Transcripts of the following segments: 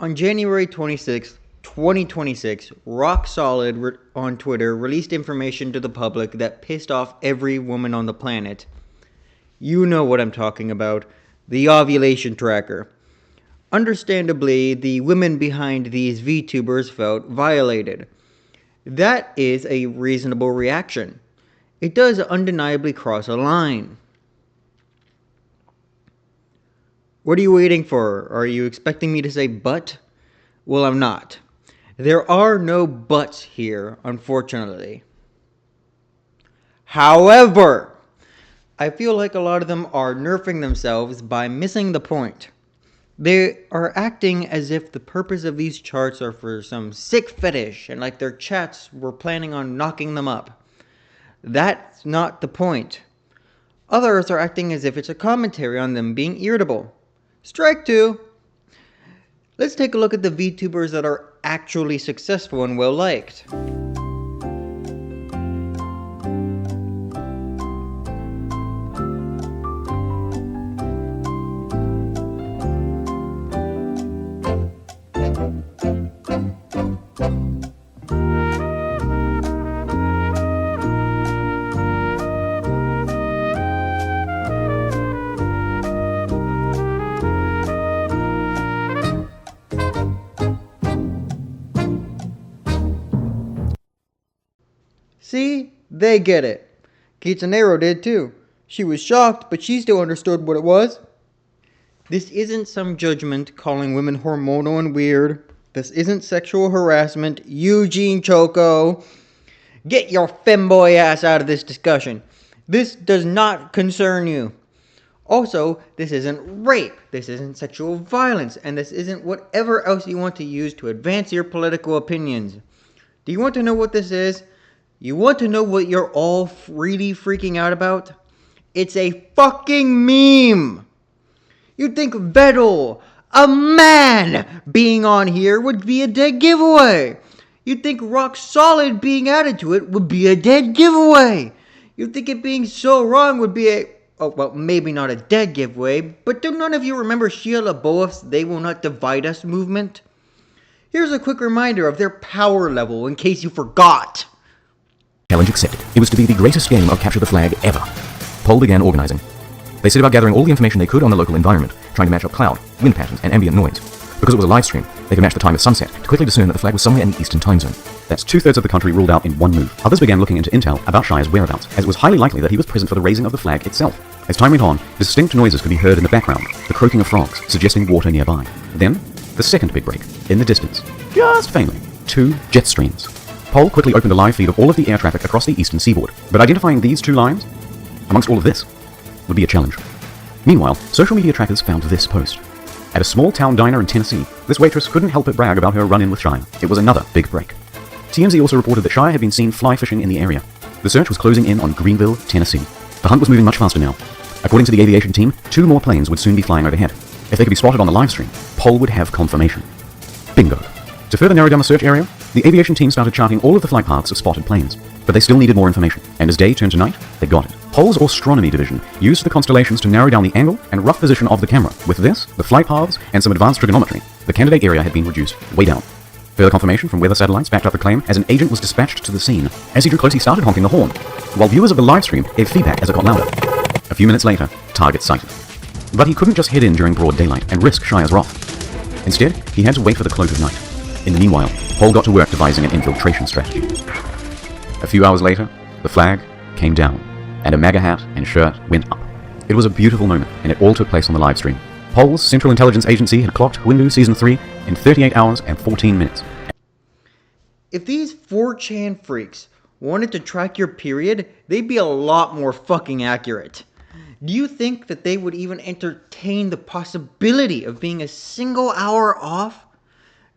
On January 26, 2026, Rock Solid on Twitter released information to the public that pissed off every woman on the planet. You know what I'm talking about. The ovulation tracker. Understandably, the women behind these Vtubers felt violated. That is a reasonable reaction. It does undeniably cross a line. What are you waiting for? Are you expecting me to say but? Well, I'm not. There are no buts here, unfortunately. However, I feel like a lot of them are nerfing themselves by missing the point. They are acting as if the purpose of these charts are for some sick fetish and like their chats were planning on knocking them up. That's not the point. Others are acting as if it's a commentary on them being irritable. Strike two. Let's take a look at the VTubers that are actually successful and well liked. See? They get it. Kitsunero did too. She was shocked, but she still understood what it was. This isn't some judgment calling women hormonal and weird. This isn't sexual harassment. Eugene Choco, get your femboy ass out of this discussion. This does not concern you. Also, this isn't rape. This isn't sexual violence. And this isn't whatever else you want to use to advance your political opinions. Do you want to know what this is? You want to know what you're all really freaking out about? It's a fucking meme! You'd think Vettel, a man, being on here would be a dead giveaway. You'd think Rock Solid being added to it would be a dead giveaway. You'd think it being so wrong would be maybe not a dead giveaway, but do none of you remember Shia LaBeouf's They Will Not Divide Us movement? Here's a quick reminder of their power level in case you forgot. Challenge accepted. It was to be the greatest game of Capture the Flag ever. Poll began organizing. They set about gathering all the information they could on the local environment, trying to match up cloud, wind patterns, and ambient noise. Because it was a live stream, they could match the time of sunset to quickly discern that the flag was somewhere in the eastern time zone. That's 2/3 of the country ruled out in one move. Others began looking into intel about Shia's whereabouts, as it was highly likely that he was present for the raising of the flag itself. As time went on, distinct noises could be heard in the background, the croaking of frogs, suggesting water nearby. Then, the second big break, in the distance, just faintly, 2 jet streams. Poll quickly opened a live feed of all of the air traffic across the eastern seaboard, but identifying these 2 lines, amongst all of this, would be a challenge. Meanwhile, social media trackers found this post. At a small town diner in Tennessee, this waitress couldn't help but brag about her run-in with Shia. It was another big break. TMZ also reported that Shia had been seen fly fishing in the area. The search was closing in on Greenville, Tennessee. The hunt was moving much faster now. According to the aviation team, 2 more planes would soon be flying overhead. If they could be spotted on the live stream, Poll would have confirmation. Bingo. To further narrow down the search area, the aviation team started charting all of the flight paths of spotted planes, but they still needed more information, and as day turned to night, they got it. Poll's astronomy division used the constellations to narrow down the angle and rough position of the camera. With this, the flight paths, and some advanced trigonometry, the candidate area had been reduced way down. Further confirmation from weather satellites backed up the claim as an agent was dispatched to the scene. As he drew close, he started honking the horn, while viewers of the live stream gave feedback as it got louder. A few minutes later, target sighted. But he couldn't just head in during broad daylight and risk Shia's wrath. Instead, he had to wait for the close of night. In the meanwhile, Poll got to work devising an infiltration strategy. A few hours later, the flag came down, and a MAGA hat and shirt went up. It was a beautiful moment, and it all took place on the live stream. Poll's Central Intelligence Agency had clocked Windu Season 3 in 38 hours and 14 minutes. If these 4chan freaks wanted to track your period, they'd be a lot more fucking accurate. Do you think that they would even entertain the possibility of being a single hour off?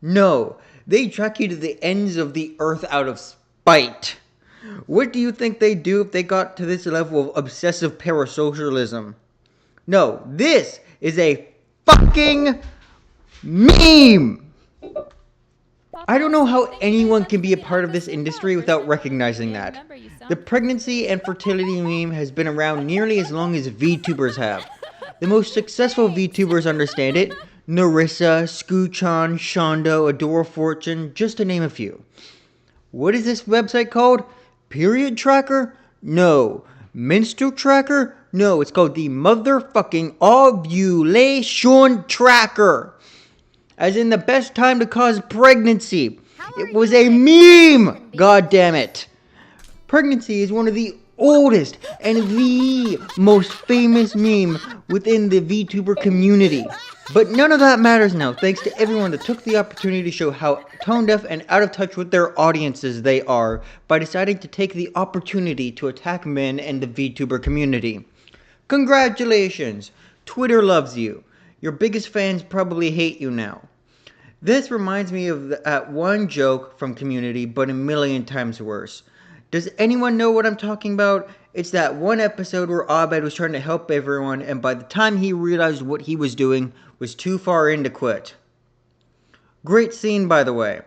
No, they track you to the ends of the earth out of spite. What do you think they'd do if they got to this level of obsessive parasocialism? No, this is a fucking meme! I don't know how anyone can be a part of this industry without recognizing that. The pregnancy and fertility meme has been around nearly as long as VTubers have. The most successful VTubers understand it. Narissa, Scoochon, Shondo, Adora Fortune, just to name a few. What is this website called? Period Tracker? No. Menstrual Tracker? No, it's called the motherfucking Ovulation Tracker. As in the best time to cause pregnancy. It was a meme! God damn it. Pregnancy is one of the oldest and the most famous meme within the Vtuber community. But none of that matters now, thanks to everyone that took the opportunity to show how tone deaf and out of touch with their audiences they are by deciding to take the opportunity to attack men and the Vtuber community. Congratulations! Twitter loves you. Your biggest fans probably hate you now. This reminds me of that one joke from Community, but a million times worse. Does anyone know what I'm talking about? It's that one episode where Abed was trying to help everyone, and by the time he realized what he was doing, was too far in to quit. Great scene, by the way.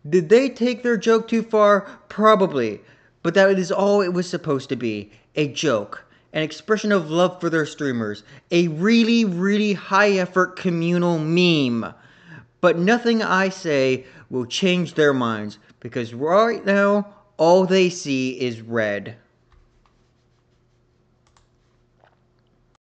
Did they take their joke too far? Probably. But that is all it was supposed to be. A joke. An expression of love for their streamers. A really, really high-effort communal meme. But nothing I say will change their minds, because right now, all they see is red.